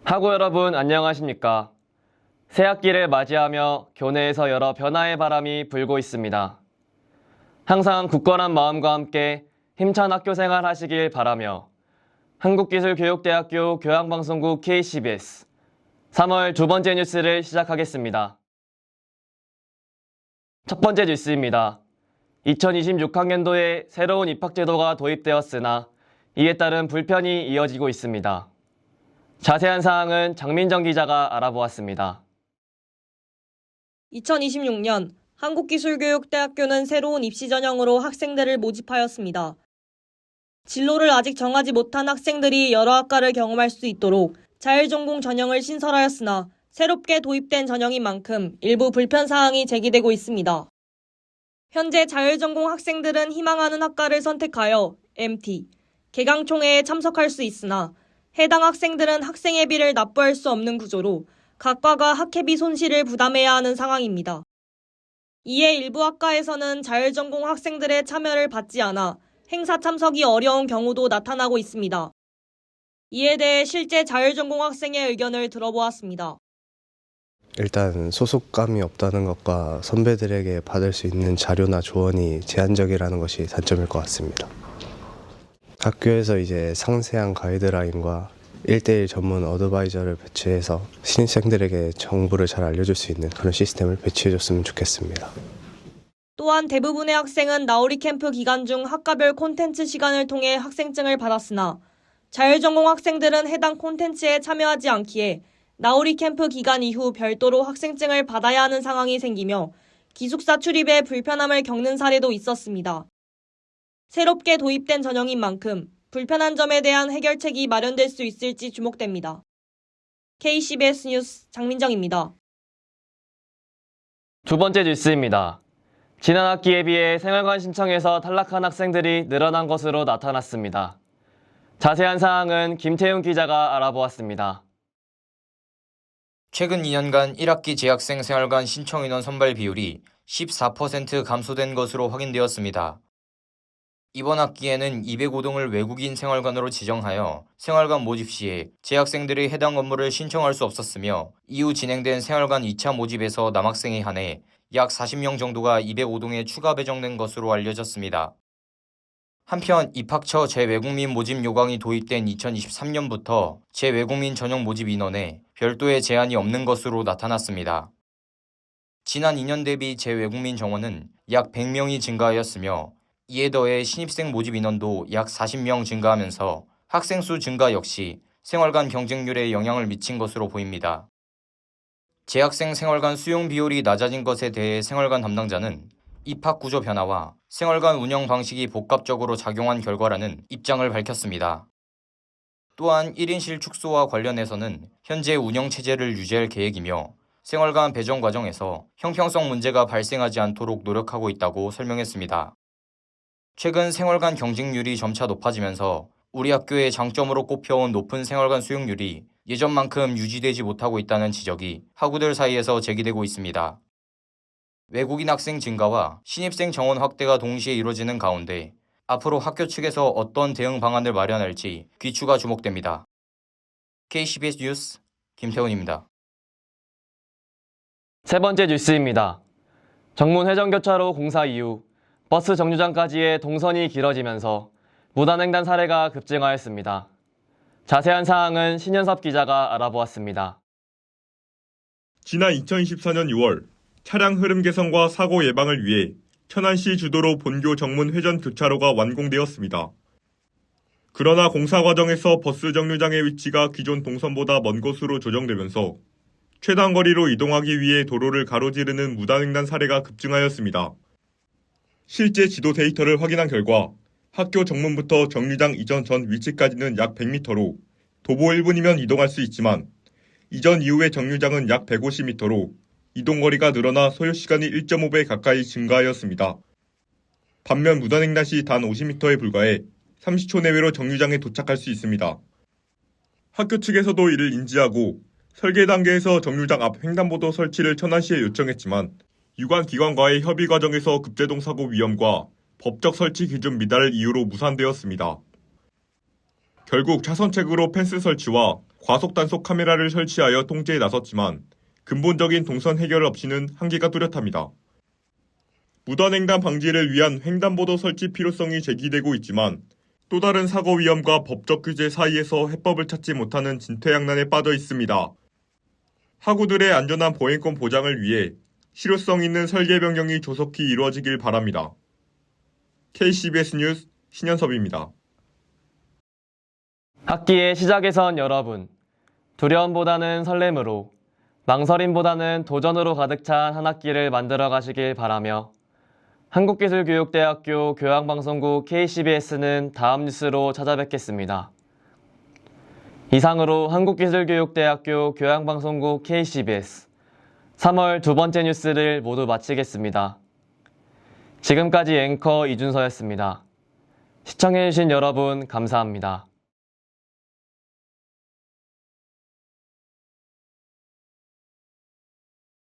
학우 여러분 안녕하십니까? 새학기를 맞이하며 교내에서 여러 변화의 바람이 불고 있습니다. 항상 굳건한 마음과 함께 힘찬 학교 생활 하시길 바라며 한국기술교육대학교 교양방송국 KCBS 3월 두 번째 뉴스를 시작하겠습니다. 첫 번째 뉴스입니다. 2026학년도에 새로운 입학제도가 도입되었으나 이에 따른 불편이 이어지고 있습니다. 자세한 사항은 장민정 기자가 알아보았습니다. 2026년 한국기술교육대학교는 새로운 입시 전형으로 학생들을 모집하였습니다. 진로를 아직 정하지 못한 학생들이 여러 학과를 경험할 수 있도록 자율전공 전형을 신설하였으나 새롭게 도입된 전형인 만큼 일부 불편사항이 제기되고 있습니다. 현재 자율전공 학생들은 희망하는 학과를 선택하여 MT, 개강총회에 참석할 수 있으나 해당 학생들은 학생회비를 납부할 수 없는 구조로 각 과가 학회비 손실을 부담해야 하는 상황입니다. 이에 일부 학과에서는 자율전공 학생들의 참여를 받지 않아 행사 참석이 어려운 경우도 나타나고 있습니다. 이에 대해 실제 자율전공 학생의 의견을 들어보았습니다. 일단 소속감이 없다는 것과 선배들에게 받을 수 있는 자료나 조언이 제한적이라는 것이 단점일 것 같습니다. 학교에서 이제 상세한 가이드라인과 1대1 전문 어드바이저를 배치해서 신입생들에게 정보를 잘 알려줄 수 있는 그런 시스템을 배치해줬으면 좋겠습니다. 또한 대부분의 학생은 나우리 캠프 기간 중 학과별 콘텐츠 시간을 통해 학생증을 받았으나 자율전공 학생들은 해당 콘텐츠에 참여하지 않기에 나우리 캠프 기간 이후 별도로 학생증을 받아야 하는 상황이 생기며 기숙사 출입에 불편함을 겪는 사례도 있었습니다. 새롭게 도입된 전형인 만큼 불편한 점에 대한 해결책이 마련될 수 있을지 주목됩니다. KCBS 뉴스 장민정입니다. 두 번째 뉴스입니다. 지난 학기에 비해 생활관 신청에서 탈락한 학생들이 늘어난 것으로 나타났습니다. 자세한 사항은 김태훈 기자가 알아보았습니다. 최근 2년간 1학기 재학생 생활관 신청 인원 선발 비율이 14% 감소된 것으로 확인되었습니다. 이번 학기에는 205동을 외국인 생활관으로 지정하여 생활관 모집 시에 재학생들이 해당 업무를 신청할 수 없었으며 이후 진행된 생활관 2차 모집에서 남학생에 한해 약 40명 정도가 205동에 추가 배정된 것으로 알려졌습니다. 한편 입학처 재외국민 모집 요강이 도입된 2023년부터 재외국민 전용 모집 인원에 별도의 제한이 없는 것으로 나타났습니다. 지난 2년 대비 재외국민 정원은 약 100명이 증가하였으며 이에 더해 신입생 모집 인원도 약 40명 증가하면서 학생 수 증가 역시 생활관 경쟁률에 영향을 미친 것으로 보입니다. 재학생 생활관 수용 비율이 낮아진 것에 대해 생활관 담당자는 입학 구조 변화와 생활관 운영 방식이 복합적으로 작용한 결과라는 입장을 밝혔습니다. 또한 1인실 축소와 관련해서는 현재 운영 체제를 유지할 계획이며 생활관 배정 과정에서 형평성 문제가 발생하지 않도록 노력하고 있다고 설명했습니다. 최근 생활관 경쟁률이 점차 높아지면서 우리 학교의 장점으로 꼽혀온 높은 생활관 수용률이 예전만큼 유지되지 못하고 있다는 지적이 학우들 사이에서 제기되고 있습니다. 외국인 학생 증가와 신입생 정원 확대가 동시에 이루어지는 가운데 앞으로 학교 측에서 어떤 대응 방안을 마련할지 귀추가 주목됩니다. KCBS 뉴스 김태훈입니다. 세 번째 뉴스입니다. 정문 회전교차로 공사 이후 버스 정류장까지의 동선이 길어지면서 무단횡단 사례가 급증하였습니다. 자세한 사항은 신현섭 기자가 알아보았습니다. 지난 2024년 6월 차량 흐름 개선과 사고 예방을 위해 천안시 주도로 본교 정문 회전 교차로가 완공되었습니다. 그러나 공사 과정에서 버스 정류장의 위치가 기존 동선보다 먼 곳으로 조정되면서 최단 거리로 이동하기 위해 도로를 가로지르는 무단횡단 사례가 급증하였습니다. 실제 지도 데이터를 확인한 결과 학교 정문부터 정류장 이전 전 위치까지는 약 100m로 도보 1분이면 이동할 수 있지만 이전 이후의 정류장은 약 150m로 이동거리가 늘어나 소요시간이 1.5배 가까이 증가하였습니다. 반면 무단횡단 시 단 50m에 불과해 30초 내외로 정류장에 도착할 수 있습니다. 학교 측에서도 이를 인지하고 설계 단계에서 정류장 앞 횡단보도 설치를 천안시에 요청했지만 유관 기관과의 협의 과정에서 급제동 사고 위험과 법적 설치 기준 미달을 이유로 무산되었습니다. 결국 차선책으로 펜스 설치와 과속 단속 카메라를 설치하여 통제에 나섰지만 근본적인 동선 해결 없이는 한계가 뚜렷합니다. 무단횡단 방지를 위한 횡단보도 설치 필요성이 제기되고 있지만 또 다른 사고 위험과 법적 규제 사이에서 해법을 찾지 못하는 진퇴양난에 빠져 있습니다. 하구들의 안전한 보행권 보장을 위해 실효성 있는 설계 변경이 조속히 이루어지길 바랍니다. KCBS 뉴스 신현섭입니다. 학기의 시작에선 여러분, 두려움보다는 설렘으로, 망설임보다는 도전으로 가득 찬 한 학기를 만들어 가시길 바라며 한국기술교육대학교 교양방송국 KCBS는 다음 뉴스로 찾아뵙겠습니다. 이상으로 한국기술교육대학교 교양방송국 KCBS 3월 두 번째 뉴스를 모두 마치겠습니다. 지금까지 앵커 이준서였습니다. 시청해주신 여러분 감사합니다.